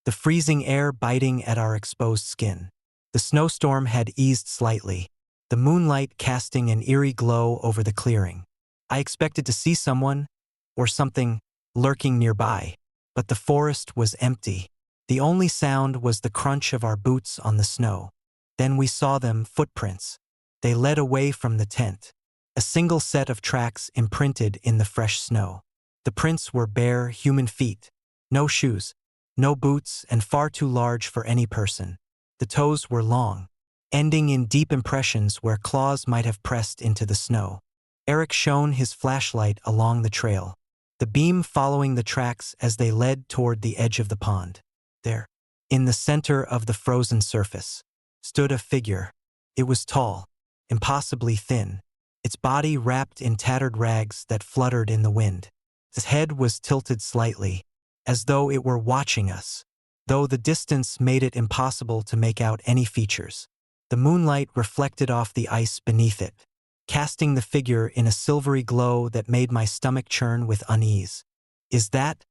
the freezing air biting at our exposed skin. The snowstorm had eased slightly, the moonlight casting an eerie glow over the clearing. I expected to see someone, or something, lurking nearby, but the forest was empty. The only sound was the crunch of our boots on the snow. Then we saw them, footprints. They led away from the tent, a single set of tracks imprinted in the fresh snow. The prints were bare, human feet, no shoes, no boots, and far too large for any person. The toes were long, ending in deep impressions where claws might have pressed into the snow. Eric shone his flashlight along the trail, the beam following the tracks as they led toward the edge of the pond. There, in the center of the frozen surface, stood a figure. It was tall, impossibly thin, its body wrapped in tattered rags that fluttered in the wind. Its head was tilted slightly, as though it were watching us, though the distance made it impossible to make out any features. The moonlight reflected off the ice beneath it, casting the figure in a silvery glow that made my stomach churn with unease. "Is that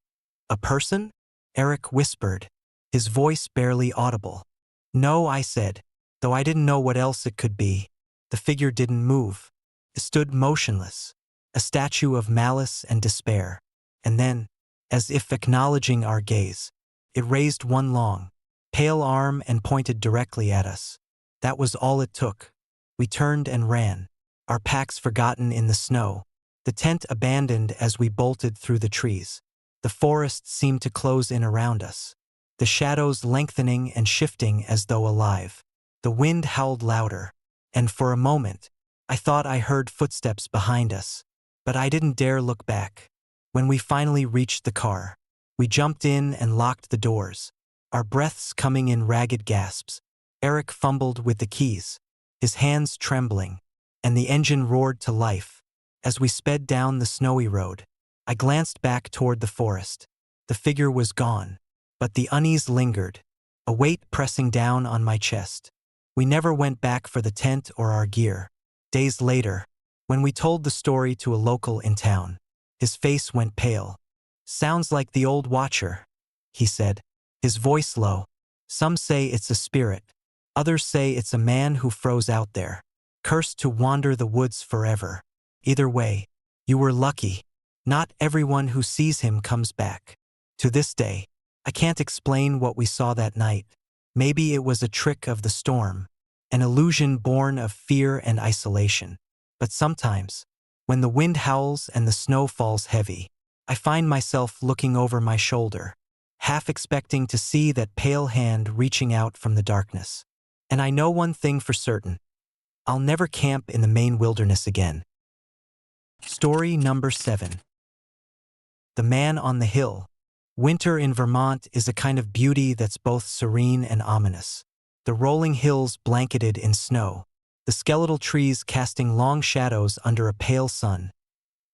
a person?" Eric whispered, his voice barely audible. "No," I said, though I didn't know what else it could be. The figure didn't move. It stood motionless, a statue of malice and despair. And then, as if acknowledging our gaze, it raised one long, pale arm and pointed directly at us. That was all it took. We turned and ran, our packs forgotten in the snow, the tent abandoned as we bolted through the trees. The forest seemed to close in around us, the shadows lengthening and shifting as though alive. The wind howled louder, and for a moment, I thought I heard footsteps behind us, but I didn't dare look back. When we finally reached the car, we jumped in and locked the doors, our breaths coming in ragged gasps. Eric fumbled with the keys, his hands trembling, and the engine roared to life. As we sped down the snowy road, I glanced back toward the forest. The figure was gone, but the unease lingered, a weight pressing down on my chest. We never went back for the tent or our gear. Days later, when we told the story to a local in town, his face went pale. "Sounds like the old watcher," he said, his voice low. "Some say it's a spirit. Others say it's a man who froze out there, cursed to wander the woods forever. Either way, you were lucky. Not everyone who sees him comes back." To this day, I can't explain what we saw that night. Maybe it was a trick of the storm, an illusion born of fear and isolation. But sometimes, when the wind howls and the snow falls heavy, I find myself looking over my shoulder, half expecting to see that pale hand reaching out from the darkness. And I know one thing for certain: I'll never camp in the Maine wilderness again. Story number 7. The Man on the Hill. Winter in Vermont is a kind of beauty that's both serene and ominous. The rolling hills blanketed in snow, the skeletal trees casting long shadows under a pale sun.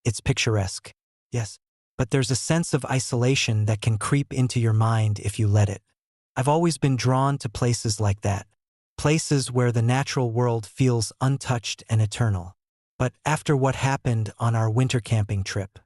It's picturesque, yes, but there's a sense of isolation that can creep into your mind if you let it. I've always been drawn to places like that, places where the natural world feels untouched and eternal. But after what happened on our winter camping trip,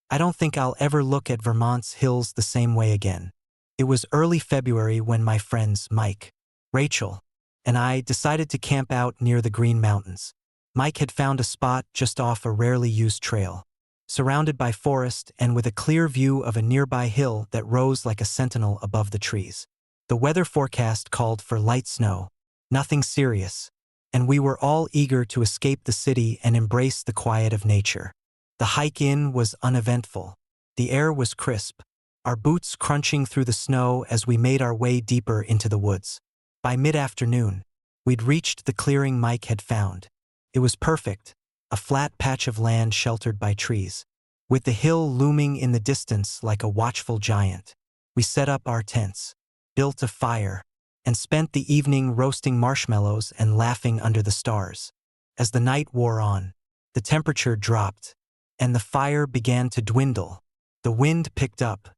I don't think I'll ever look at Vermont's hills the same way again. It was early February when my friends Mike, Rachel, and I decided to camp out near the Green Mountains. Mike had found a spot just off a rarely used trail, surrounded by forest and with a clear view of a nearby hill that rose like a sentinel above the trees. The weather forecast called for light snow, nothing serious, and we were all eager to escape the city and embrace the quiet of nature. The hike in was uneventful. The air was crisp, our boots crunching through the snow as we made our way deeper into the woods. By mid-afternoon, we'd reached the clearing Mike had found. It was perfect, a flat patch of land sheltered by trees, with the hill looming in the distance like a watchful giant. We set up our tents, built a fire, and spent the evening roasting marshmallows and laughing under the stars. As the night wore on, the temperature dropped, and the fire began to dwindle. The wind picked up,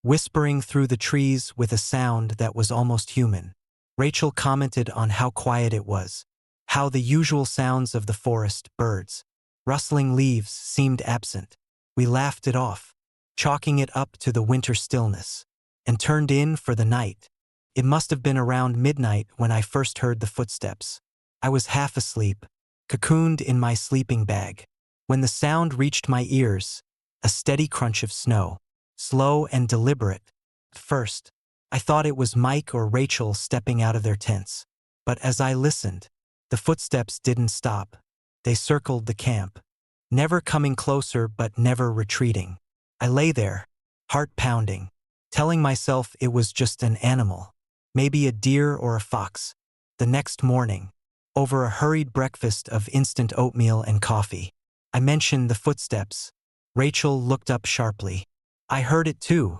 whispering through the trees with a sound that was almost human. Rachel commented on how quiet it was, how the usual sounds of the forest, birds, rustling leaves, seemed absent. We laughed it off, chalking it up to the winter stillness, and turned in for the night. It must have been around midnight when I first heard the footsteps. I was half asleep, cocooned in my sleeping bag, when the sound reached my ears, a steady crunch of snow, slow and deliberate. At first, I thought it was Mike or Rachel stepping out of their tents. But as I listened, the footsteps didn't stop. They circled the camp, never coming closer but never retreating. I lay there, heart pounding, telling myself it was just an animal, maybe a deer or a fox. The next morning, over a hurried breakfast of instant oatmeal and coffee, I mentioned the footsteps. Rachel looked up sharply. "I heard it too,"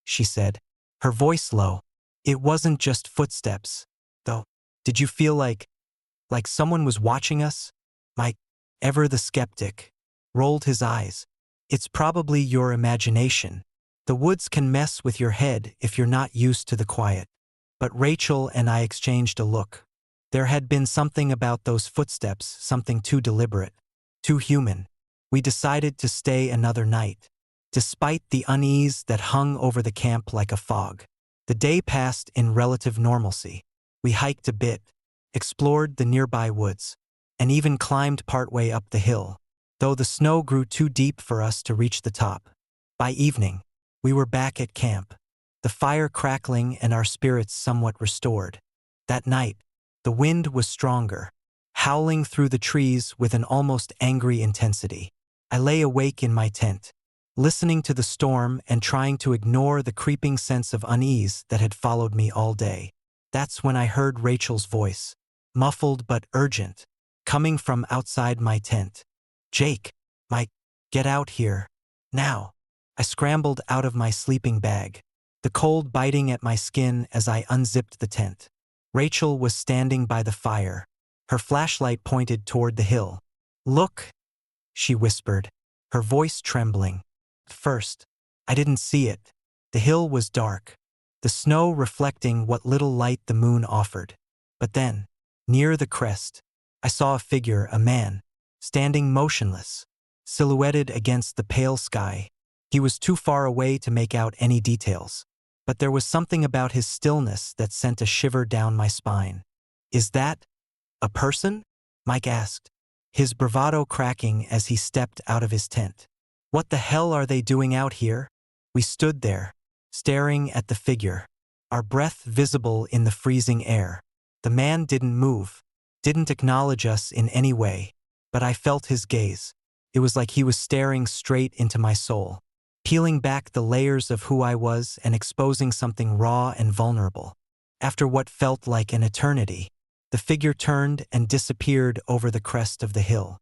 she said, her voice low. "It wasn't just footsteps, though. Did you feel like someone was watching us?" Mike, ever the skeptic, rolled his eyes. "It's probably your imagination. The woods can mess with your head if you're not used to the quiet." But Rachel and I exchanged a look. There had been something about those footsteps, something too deliberate, too human. We decided to stay another night, despite the unease that hung over the camp like a fog. The day passed in relative normalcy. We hiked a bit, explored the nearby woods, and even climbed partway up the hill, though the snow grew too deep for us to reach the top. By evening, we were back at camp, the fire crackling and our spirits somewhat restored. That night, the wind was stronger, howling through the trees with an almost angry intensity. I lay awake in my tent, listening to the storm and trying to ignore the creeping sense of unease that had followed me all day. That's when I heard Rachel's voice, muffled but urgent, coming from outside my tent. "Jake, Mike, get out here, now." I scrambled out of my sleeping bag, the cold biting at my skin as I unzipped the tent. Rachel was standing by the fire, her flashlight pointed toward the hill. "Look," she whispered, her voice trembling. At first, I didn't see it. The hill was dark, the snow reflecting what little light the moon offered. But then, near the crest, I saw a figure, a man, standing motionless, silhouetted against the pale sky. He was too far away to make out any details, but there was something about his stillness that sent a shiver down my spine. "Is that a person?" Mike asked, his bravado cracking as he stepped out of his tent. "What the hell are they doing out here?" We stood there, staring at the figure, our breath visible in the freezing air. The man didn't move, didn't acknowledge us in any way, but I felt his gaze. It was like he was staring straight into my soul, peeling back the layers of who I was and exposing something raw and vulnerable. After what felt like an eternity, the figure turned and disappeared over the crest of the hill.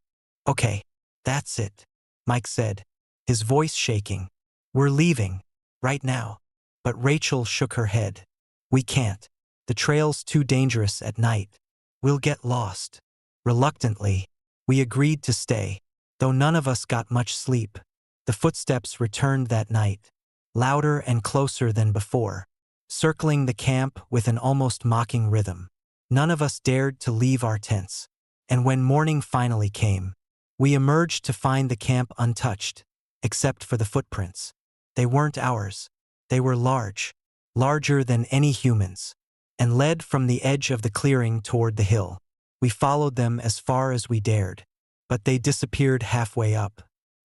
"Okay, that's it," Mike said, his voice shaking. "We're leaving, right now." But Rachel shook her head. "We can't. The trail's too dangerous at night. We'll get lost." Reluctantly, we agreed to stay, though none of us got much sleep. The footsteps returned that night, louder and closer than before, circling the camp with an almost mocking rhythm. None of us dared to leave our tents, and when morning finally came, we emerged to find the camp untouched, except for the footprints. They weren't ours. They were large, larger than any humans, and led from the edge of the clearing toward the hill. We followed them as far as we dared, but they disappeared halfway up,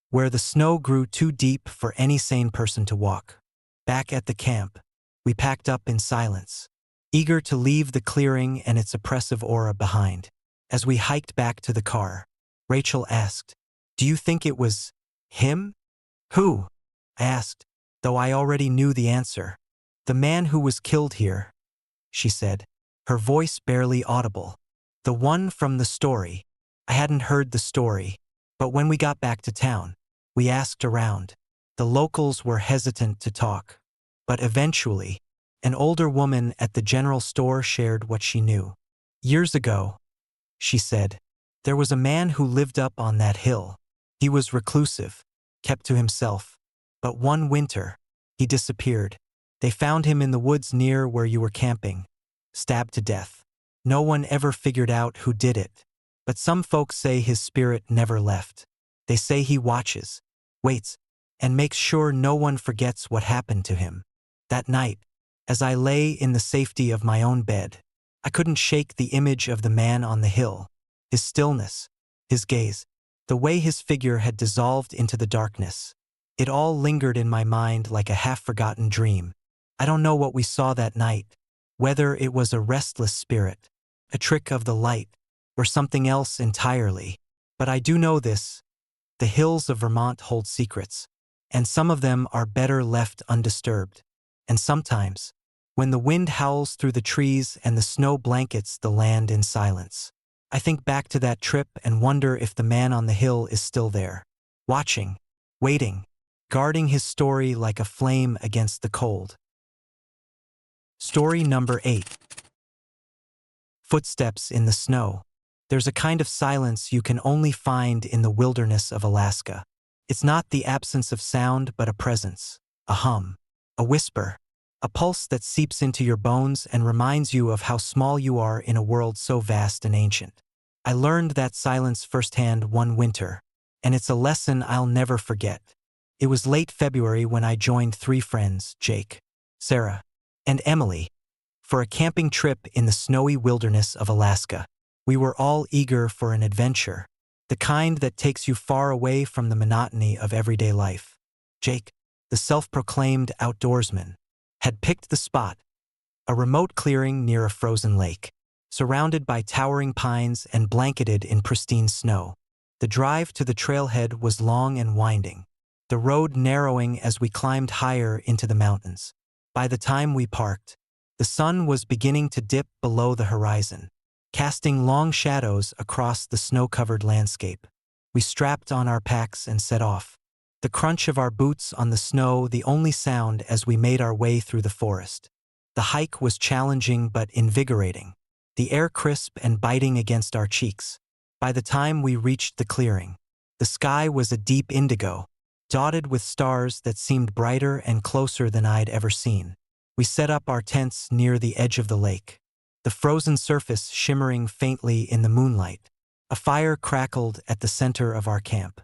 where the snow grew too deep for any sane person to walk. Back at the camp, we packed up in silence, eager to leave the clearing and its oppressive aura behind. As we hiked back to the car, Rachel asked, "Do you think it was him?" "Who?" I asked, though I already knew the answer. "The man who was killed here," she said, her voice barely audible. "The one from the story." I hadn't heard the story, but when we got back to town, we asked around. The locals were hesitant to talk, but eventually, an older woman at the general store shared what she knew. "Years ago," she said, "there was a man who lived up on that hill. He was reclusive, kept to himself. But one winter, He disappeared. They found him in the woods near where you were camping, stabbed to death. No one ever figured out who did it. But some folks say his spirit never left. They say he watches, waits, and makes sure no one forgets what happened to him. That night, as I lay in the safety of my own bed, I couldn't shake the image of the man on the hill, his stillness, his gaze, the way his figure had dissolved into the darkness. It all lingered in my mind like a half-forgotten dream. I don't know what we saw that night, whether it was a restless spirit, a trick of the light, or something else entirely. But I do know this: the hills of Vermont hold secrets, and some of them are better left undisturbed. And sometimes, when the wind howls through the trees and the snow blankets the land in silence, I think back to that trip and wonder if the man on the hill is still there, watching, waiting, guarding his story like a flame against the cold. Story number 8. Footsteps in the snow. There's a kind of silence you can only find in the wilderness of Alaska. It's not the absence of sound but a presence, a hum, a whisper, a pulse that seeps into your bones and reminds you of how small you are in a world so vast and ancient. I learned that silence firsthand one winter, and it's a lesson I'll never forget. It was late February when I joined 3 friends, Jake, Sarah, and Emily, for a camping trip in the snowy wilderness of Alaska. We were all eager for an adventure, the kind that takes you far away from the monotony of everyday life. Jake, the self-proclaimed outdoorsman, had picked the spot, a remote clearing near a frozen lake, surrounded by towering pines and blanketed in pristine snow. The drive to the trailhead was long and winding, the road narrowing as we climbed higher into the mountains. By the time we parked, the sun was beginning to dip below the horizon, casting long shadows across the snow-covered landscape. We strapped on our packs and set off, the crunch of our boots on the snow the only sound as we made our way through the forest. The hike was challenging but invigorating, the air crisp and biting against our cheeks. By the time we reached the clearing, the sky was a deep indigo, dotted with stars that seemed brighter and closer than I'd ever seen. We set up our tents near the edge of the lake, the frozen surface shimmering faintly in the moonlight. A fire crackled at the center of our camp,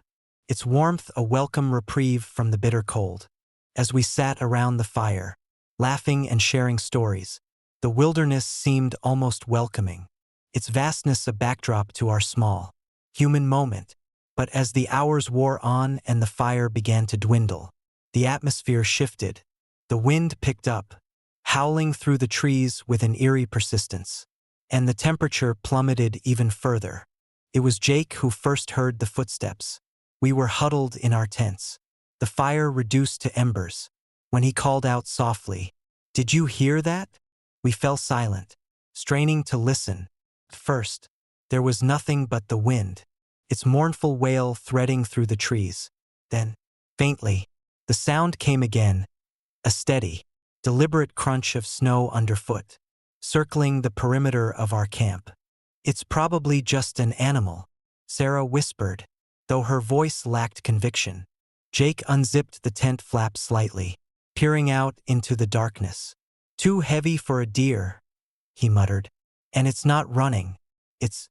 its warmth a welcome reprieve from the bitter cold. As we sat around the fire, laughing and sharing stories, the wilderness seemed almost welcoming, its vastness a backdrop to our small, human moment. But as the hours wore on and the fire began to dwindle, the atmosphere shifted. The wind picked up, howling through the trees with an eerie persistence, and the temperature plummeted even further. It was Jake who first heard the footsteps. We were huddled in our tents, the fire reduced to embers, when he called out softly, "Did you hear that?" We fell silent, straining to listen. At first, there was nothing but the wind, its mournful wail threading through the trees. Then, faintly, the sound came again, a steady, deliberate crunch of snow underfoot, circling the perimeter of our camp. "It's probably just an animal," Sarah whispered, though her voice lacked conviction. Jake unzipped the tent flap slightly, peering out into the darkness. "Too heavy for a deer," he muttered. "And it's not running, it's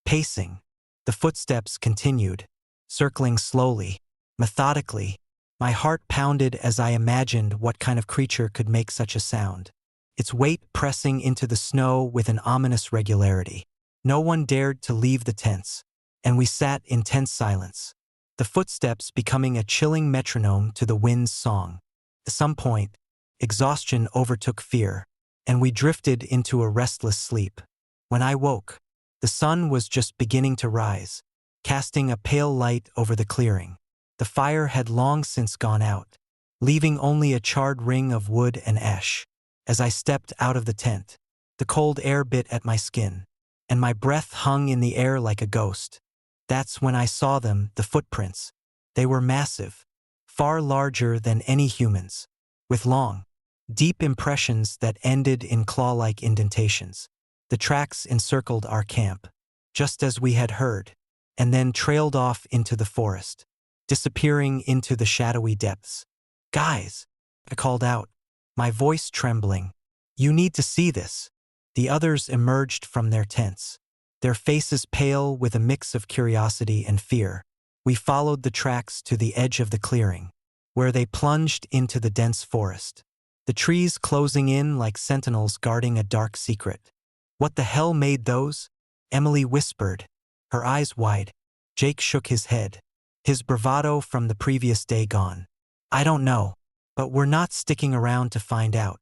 pacing." The footsteps continued, circling slowly, methodically. My heart pounded as I imagined what kind of creature could make such a sound, its weight pressing into the snow with an ominous regularity. No one dared to leave the tents, and we sat in tense silence, the footsteps becoming a chilling metronome to the wind's song. At some point, exhaustion overtook fear, and we drifted into a restless sleep. When I woke, the sun was just beginning to rise, casting a pale light over the clearing. The fire had long since gone out, leaving only a charred ring of wood and ash. As I stepped out of the tent, the cold air bit at my skin, and my breath hung in the air like a ghost. That's when I saw them, the footprints. They were massive, far larger than any humans, with long, deep impressions that ended in claw-like indentations. The tracks encircled our camp, just as we had heard, and then trailed off into the forest, disappearing into the shadowy depths. "Guys," I called out, my voice trembling. You need to see this. The others emerged from their tents, their faces pale with a mix of curiosity and fear. We followed the tracks to the edge of the clearing, where they plunged into the dense forest, the trees closing in like sentinels guarding a dark secret. What the hell made those? Emily whispered, her eyes wide. Jake shook his head, his bravado from the previous day gone. I don't know, but we're not sticking around to find out.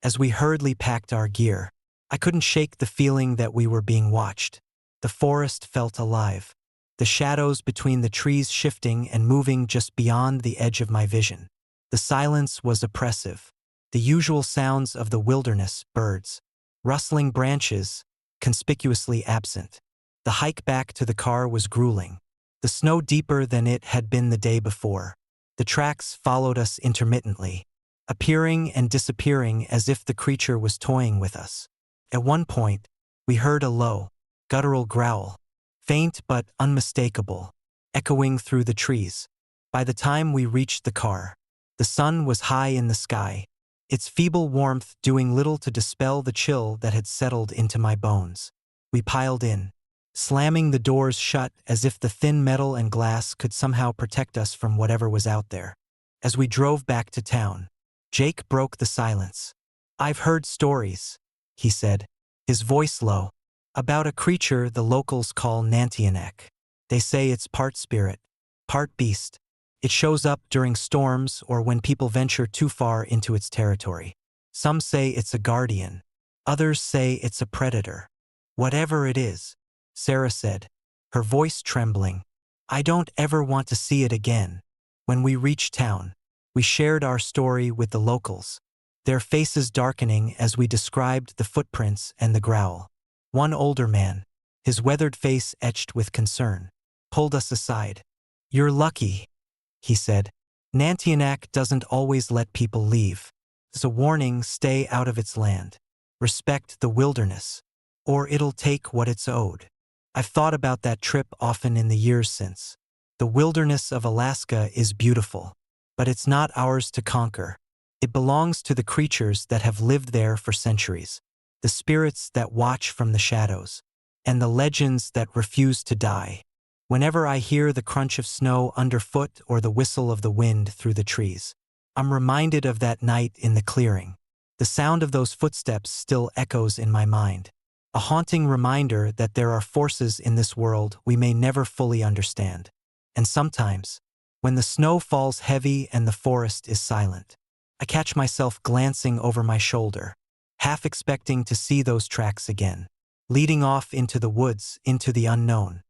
As we hurriedly packed our gear, I couldn't shake the feeling that we were being watched. The forest felt alive, the shadows between the trees shifting and moving just beyond the edge of my vision. The silence was oppressive, the usual sounds of the wilderness, birds, rustling branches, conspicuously absent. The hike back to the car was grueling, the snow deeper than it had been the day before. The tracks followed us intermittently, appearing and disappearing as if the creature was toying with us. At one point, we heard a low, guttural growl, faint but unmistakable, echoing through the trees. By the time we reached the car, the sun was high in the sky, its feeble warmth doing little to dispel the chill that had settled into my bones. We piled in, slamming the doors shut as if the thin metal and glass could somehow protect us from whatever was out there. As we drove back to town, Jake broke the silence. I've heard stories, he said, his voice low, about a creature the locals call Nantianek. They say it's part spirit, part beast. It shows up during storms or when people venture too far into its territory. Some say it's a guardian. Others say it's a predator. Whatever it is, Sarah said, her voice trembling, I don't ever want to see it again. When we reached town, we shared our story with the locals, their faces darkening as we described the footprints and the growl. One older man, his weathered face etched with concern, pulled us aside. You're lucky, he said. Nantianek doesn't always let people leave. As a warning, stay out of its land. Respect the wilderness, or it'll take what it's owed. I've thought about that trip often in the years since. The wilderness of Alaska is beautiful, but it's not ours to conquer. It belongs to the creatures that have lived there for centuries, the spirits that watch from the shadows, and the legends that refuse to die. Whenever I hear the crunch of snow underfoot or the whistle of the wind through the trees, I'm reminded of that night in the clearing. The sound of those footsteps still echoes in my mind, a haunting reminder that there are forces in this world we may never fully understand. And sometimes, when the snow falls heavy and the forest is silent, I catch myself glancing over my shoulder, half expecting to see those tracks again, leading off into the woods, into the unknown.